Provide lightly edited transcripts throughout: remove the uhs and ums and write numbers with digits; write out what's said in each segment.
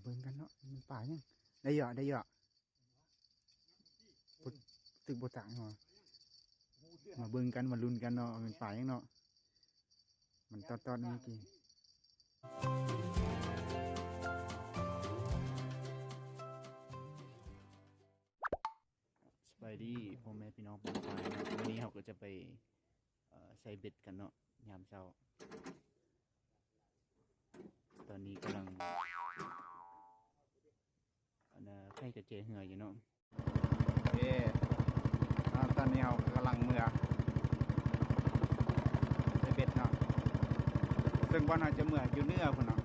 บิ่งกันเนาะมันป่ายังได้เยอะตึกโบต่างเหรอมาเบิ่งกันมาลุ้นกันเนาะมันป่ายังเนาะมันตอดเมื่อกี้สบายดีพ่อแม่พี่น้องปองไปนะวันนี้เราก็จะไปใส่เบ็ดกันเนาะยามเช้าตอนนี้กำลังไข่กระเจเหืออยู่เนาะตอนนี้เรากำลังเมื่อใส่เบ็ดเนาะซึ่งว่าเราจะเมื่ออยู่เนื้อพุ่นเนาะ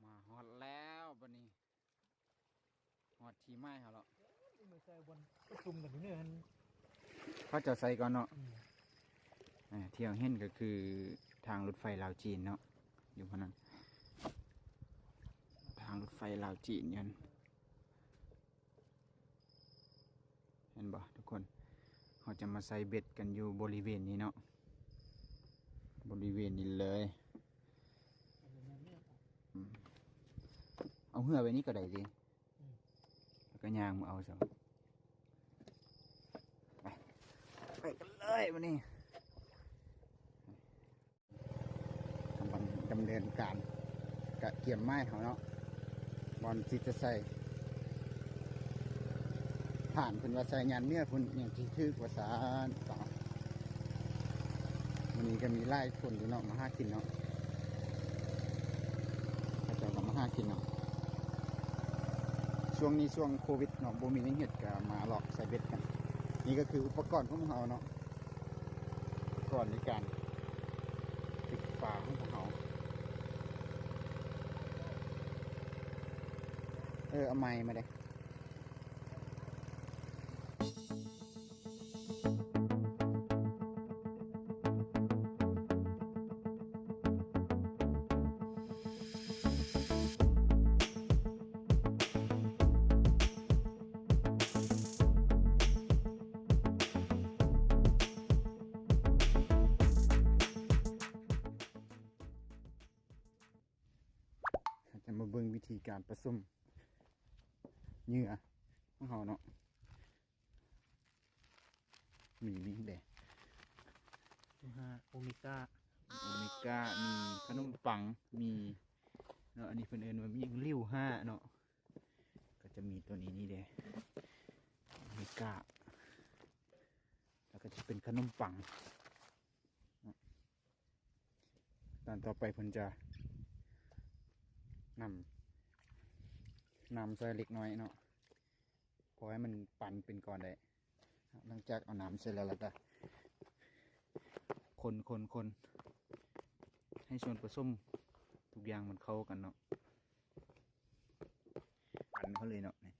มาฮอดแล้วบัดนี้ฮอดที่ไม้เขาแล้วมือใส่บนประชุมกันอยู่เนี่ยมันเขาจะใส่ก่อนเนาะเที่ยวเห็นก็คือทางรถไฟลาวจีนเนาะอยู่พนั้นทางรถไฟลาวจีนยันเห็นบ่ทุกคนเขาจะมาใส่เบ็ดกันอยู่บริเวณนี้เนาะบริเวณนี้เลยเอาเหือไปนี้ก็ได้ดิแล้วก็ยางมาเอาซะไปกันเลยวันนี้ดำเนินการกะเกี่ยมไม้เขาเนาะบอลที่จะใส่ผ่านคุณว่าใส่งานเนื้อคุณอย่างที่คือกว่าสารต่อวันนี้ก็มีไล่คนอยู่เนาะมาหากินเนาะเขาจะมาหากินเนาะช่วงนี้ช่วงโควิดเนาะบ่มีเห็ดก็มาหลอกใส่เบ็ดกันนี่ก็คืออุปกรณ์ของเราเนาะอุปกรณ์ในการติดปลาของเราเอาไม้มาเลยจะมาเบิ่งวิธีการผสมเหยื่อของเราเนาะมีเด้โอเมก้ามีขนมปังมีเนาะอันนี้เพิ่นเอิ้นว่ามีริ้ว5เนาะก็จะมีตัวนี้นี่เด้โอเมก้าแล้วก็จะเป็นขนมปังตอนต่อไปเพิ่นจะ นำใส่เล็กน้อยเนาะพอให้มันปั่นเป็นก่อนได้หลังจากเอาน้ำเสร็จแล้วก็คนให้ส่วนผสมทุกอย่างมันเข้ากันเนาะปั่นเขาเลยเนาะนี่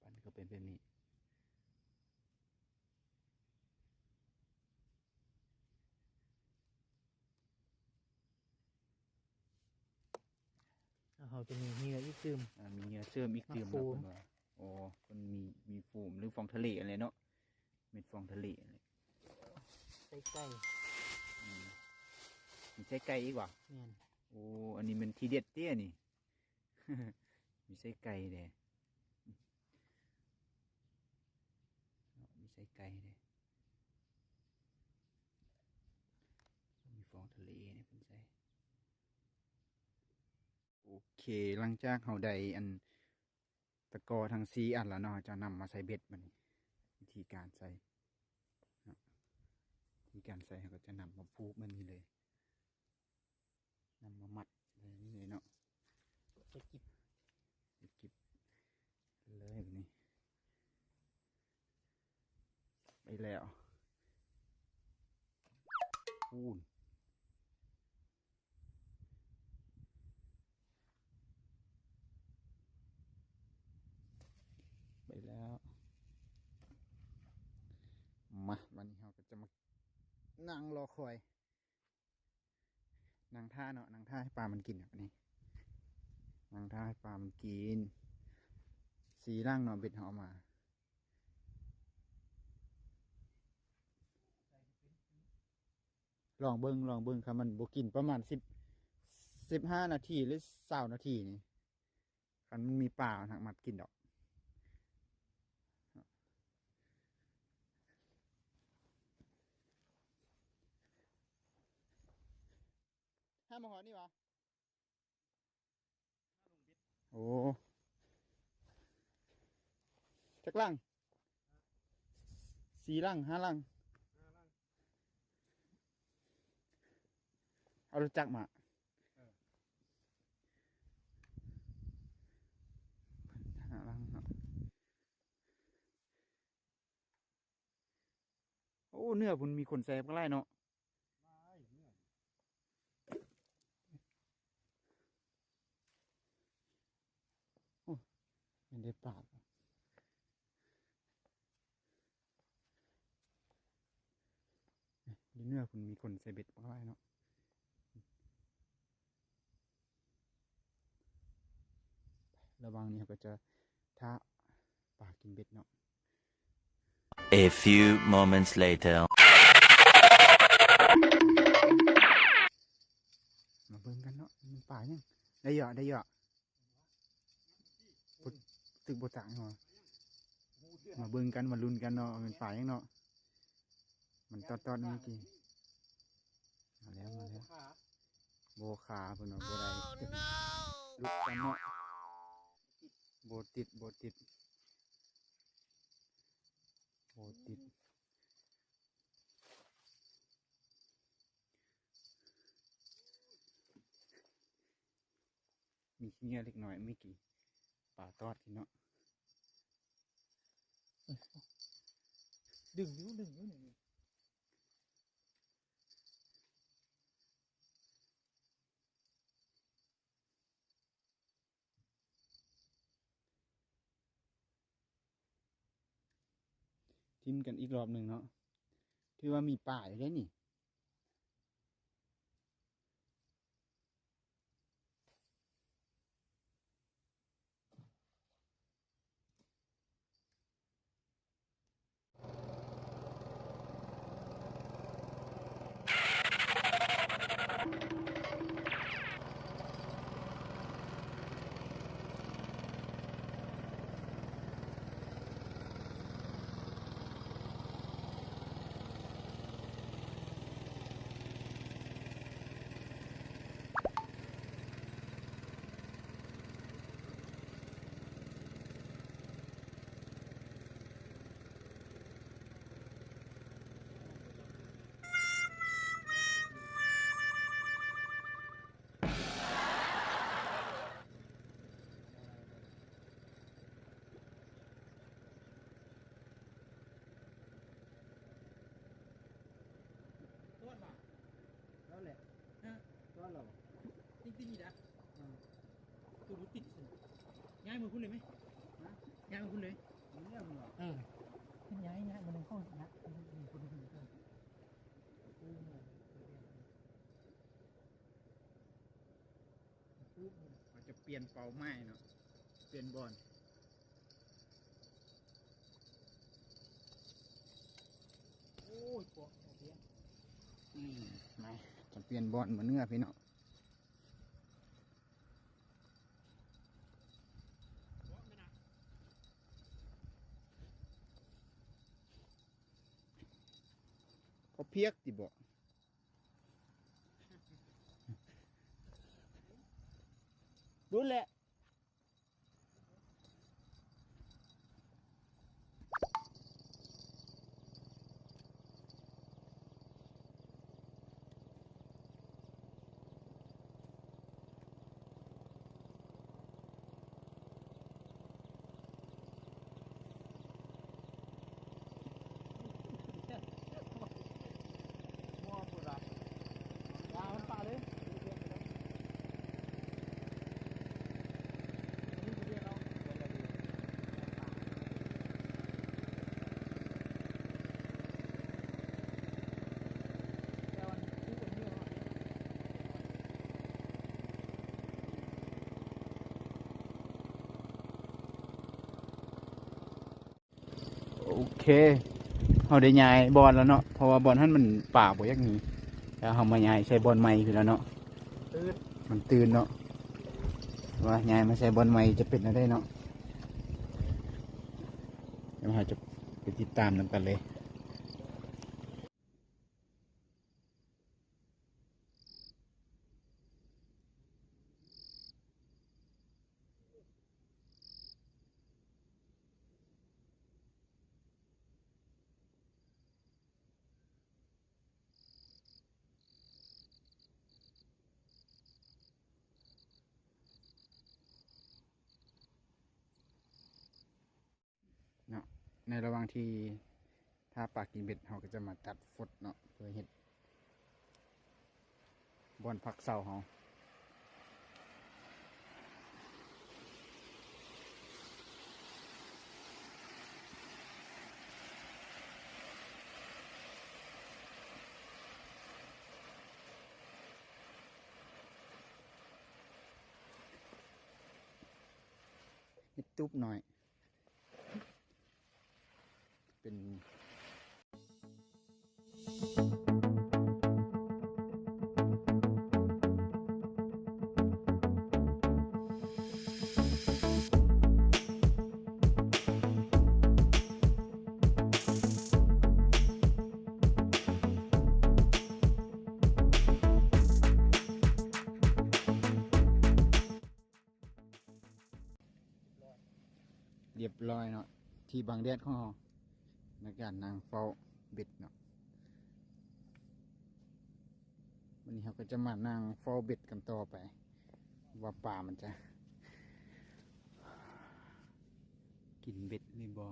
ปั่นก็เป็นแบบนี้ เขาจะมีเหงื่ออีกซึม มีเนื้อเชื่อมอีกเติม ฟู แล้ว ม เพิ่นว่าโอ้มันมีฟูมหรือฟองทะเลอะไรเนาะเม็ดฟองทะเลอะไร ใส่ไก่ อืมมีไส้ไก่อีกว่ะ แม่น โอ้อันนี้มันทีเด็ดเตี้ยนี่ มีไส้ไก่เด้มีไส้ไก่เด้มีฟองทะเลนี่เป็นไส้โอเคหลังจากเราได้อันตะกอทั้ง4อันแล้วเนาะจะนำมาใส่เบ็ดมันนี่วิธีการใส่เนาะวิธีการใส่เราก็จะนำมาผูกมันนี่เลยนำมามัดเลยนี่เลยเนาะ ใส่กิบ กิบเลยแบบนี้ไปแล้วพูนไปแล้วมาวันนี้เราก็จะมานั่งรอคอยนั่งท่าเนาะนั่งท่าให้ปลามันกินแบบนี้นั่งท่าให้ปลามันกินสีร่างเนาะเบ็ดเขาเอามาลองเบิ้งครับมันบกินประมาณ15 นาทีหรือ20 นาทีนี่คันมันมีปลาหักมัดกินดอกห้ามาหอนี่วะโอ้จักลัง4 ลัง 5 ลังเอารถจักรมา5 ลังเนาะโอ้เนื้อพุ่นมีขนแสบก็ไล่เนาะโอ้เป็นได้ปลาดเนื้อพุ่นมีขนใส่เบ็ดก็ไล่เนาะระวังนี่ก็จะท้าปลากินเบ็ดเนาะ A few moments later. มาเบิ่งกันเนาะมันป่ายังได้เยอะตึกบต่างเหรอมาเบิ่งกันมาลุ้นกันเนาะมันป่ายังเนาะมันตอดเมื่อกี้มาแล้วโบขาเพิ่นว่าบ่ได้ลุกกันเนาะโบติดมีขี้เหงื่อเล็กน้อยไม่กี่ป่าตอดที่เนาะ ดึงอยู่นี่ ทิมกันอีกรอบหนึ่งเนาะที่ว่ามีป่าอยู่ได้นี่ แหละ ก็เรา จริงๆนะตัวรู้ติดสิย้ายมือคุณเลยไหมย้ายมือคุณเลย เนี่ยมึงเหรอ ย้ายมันในห้องนะมีคนอื่นด้วย เราจะเปลี่ยนเป่าไม้เนาะเปลี่ยนบอล โอ้ยปวดเสีย ไม่จะเปลี่ยนบอลมาเนื้อพี่เนาะเขาเพียกติบ่ดูแหละ มอปวดอ่ะยามันป่าเลยโอเคเขาได้ย้ายบอลแล้วเนาะเพราะว่าบอลท่านมันป่าบ่อยากหนี้แล้วเขามาย้ายใส่บอลใหม่คือแล้วเนาะ ตื่น มันตื่นเนาะว่าย้ายมาใส่บอลใหม่จะเป็นอะไรเนาะเดี๋ยวเราจะไปติดตามนำกันเลยเนาะในระหว่างที่ถ้าปากกินเบ็ดเราก็จะมาตัดฟดเนาะเพื่อเห็ดบอลพักเสาเราเห็ดตุ๊บหน่อยเป็น เรียบร้อยเนาะที่บางแดดของเราในการนางเฝ้าเบ็ดเนาะวันนี้เราก็จะมานางเฝ้าเบ็ดกันต่อไป ว่าป่ามันจะ กินเบ็ดหรือบอ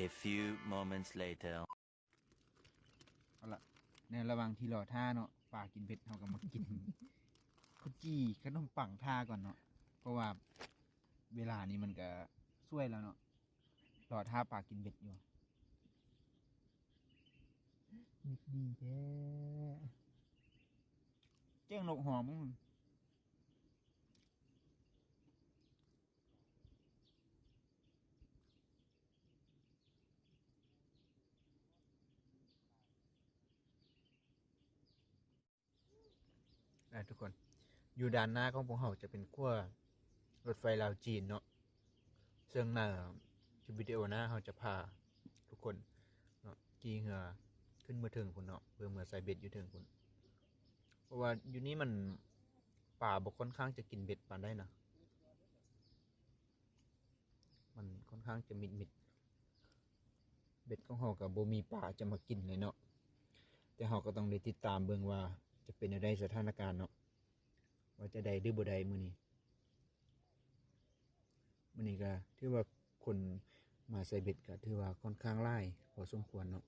A few moments later. เอาละในระหว่างที่รอท่าเนาะป่ากินเบ็ดเราก็มากิน ข้าวจี้ขนมปังท่าก่อนเนาะเพราะว่าเวลานี้มันก็ช่วยแล้วเนาะรอท่าป่ากินเบ็ดอยู่ นิดดีแท้ เจ้งนกหอมมึงทุกคนอยู่ด้านหน้าของพวกเราจะเป็นขั้วรถไฟลาวจีนเนาะซึ่งหน้าคลิปวิดีโอหน้าเราจะพาทุกคนเนาะขี่เรือขึ้นมาถึงคุณเนาะเพื่อมาใส่เบ็ดอยู่ถึงคุณเพราะว่าอยู่นี้มันป่าบกค่อนข้างจะกินเบ็ดปานได้นะมันค่อนข้างจะมิดเบ็ดของเรากับโบมีป่าจะมากินเลยเนาะแต่เราก็ต้องได้ติดตามเบิ่งว่าจะเป็นอะไรสถานการณ์เนาะว่าจะได้หรือบ่ได้มื้อนี้ก็ถือว่าคนมาใส่เบ็ดก็ถือว่าค่อนข้างหลายพอสมควรเนาะ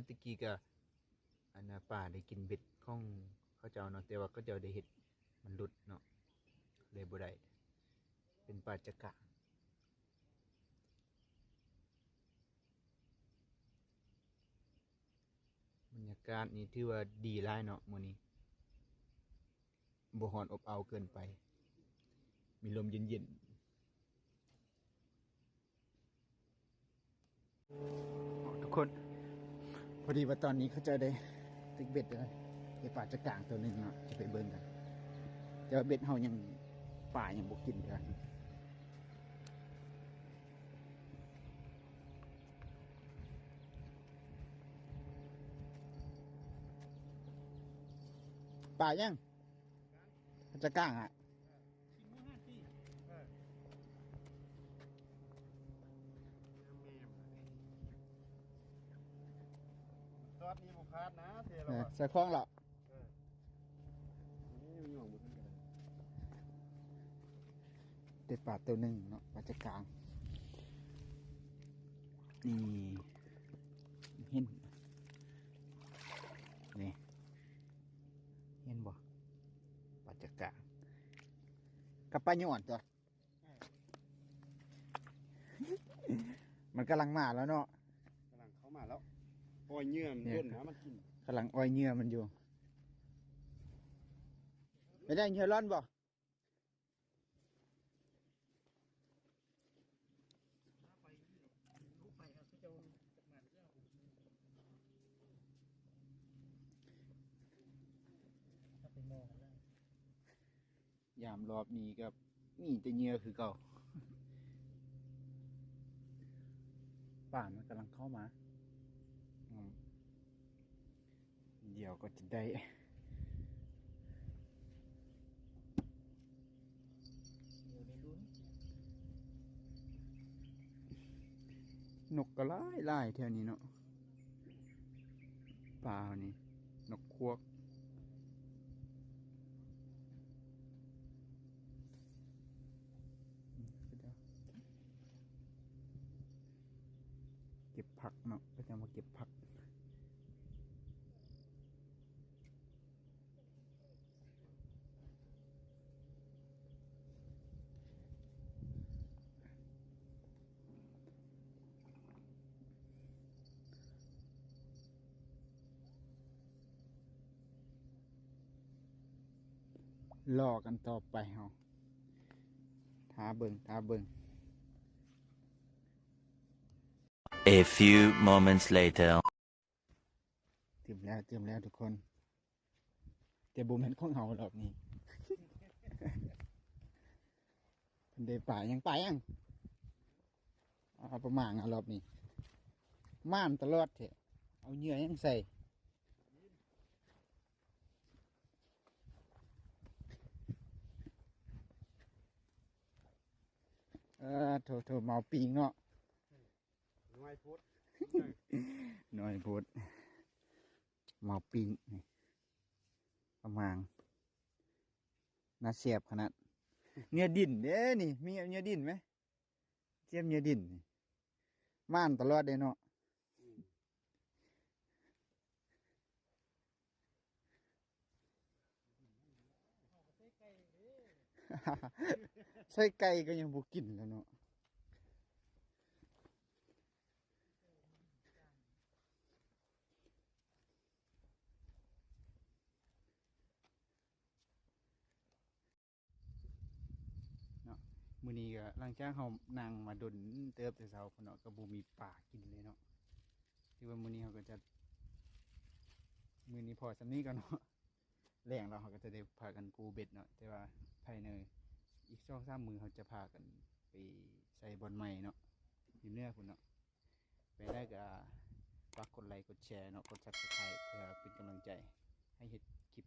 มื่อตะกี้ก็อันน่ะป่าได้กินเบ็ดของเขาเจ้าเนาะแต่ว่าเขาเจ้าได้เฮ็ดมันหลุดเนาะเลยบ่ได้เป็นปลาจักระบรรยากาศนี่ถือว่าดีหลายเนาะมื้อนี้บ่ร้อนอบอ้าวเกินไปมีลมเย็นๆทุกคนพอดีว่าตอนนี้เขาจะได้ตึกเบ็ดเลยไอ้ปลาจักระตัวหนึงเนาะจะไปเบิ่งกันแต่ว่าเบ็ดเฮายังป่ายังบ่กินกันป่ายังปลาจักระอ่ะ กินมื้อห้าที่ ตอนนี้บุคาดนะเท เอ เรา อใส่คล้องเหรอ นี่มันหย่องหมดทั้งกัน เด็ดปลาตัวหนึ่งเนาะปลาจักระนี่เห็นนี่เห็นบ่ปลาจักระกับปลาหยอดจ้ะ มันกำลังมาแล้วเนาะ กำลังเข้ามาแล้วปล่อยเหงื่อมันย่นนะมันกิน กำลังอ้อยเหงื่อมันอยู่ไม่ได้เหงื่อร้อนบ่ ไปรู้ไปครับก็จะจัดงานเรื่องถ้าไปมองกันได้ ยามรอบนี้ก็มีแต่เหงื่อคือเก่าป่ามันกำลังเข้ามาอืมเดี๋ยวก็จะได้ อยู่ในลุ้น นกก็หลายแถวนี้เนาะป่านี่นกควกเก็บผักเนาะก็จะมาเก็บผักรอกันต่อไปเฮาท้าเบิ่ง A few moments later. เตรียมแล้วทุกคนแต่บุมเห็นของเฮารอบนี้ เพิ่นได้ป่ายังเอาประมาณรอบนี้ม่านตลอดเถอะเอาเหยื่อยังใส่โถเมาปิงเนาะ น้อยพุทธ น้อยโพดเมาปิงนี่ประมาณน่าเสียบขนาดเนื้อดินเด้นี่มีเนื้อดินไหมเจียมเนื้อดินนี่ม่านตลอดเด้เนาะ ใส่ไก่ก็ยังบุกินแล้วเนาะมื้อนี้ก็หลังจากเฮานั่งมาดนเติบแต่เช้าพุ่นเนาะก็บ่มีปลากินเลยเนาะที่ว่ามื้อนี้เฮาก็จะมื้อนี้พอสำนี้ก่อนเนาะแรงเราเฮาก็จะได้พากันปูเบ็ดเนาะแต่ว่าภายในอีก2-3มื้อเฮาจะพากันไปใส่บอนใหม่เนาะอยู่เหนือพุ่นเนาะไปได้ก็ฝากกดไลค์กดแชร์เนาะกด Subscribe เพื่อเป็นกำลังใจให้เฮ็ดคลิป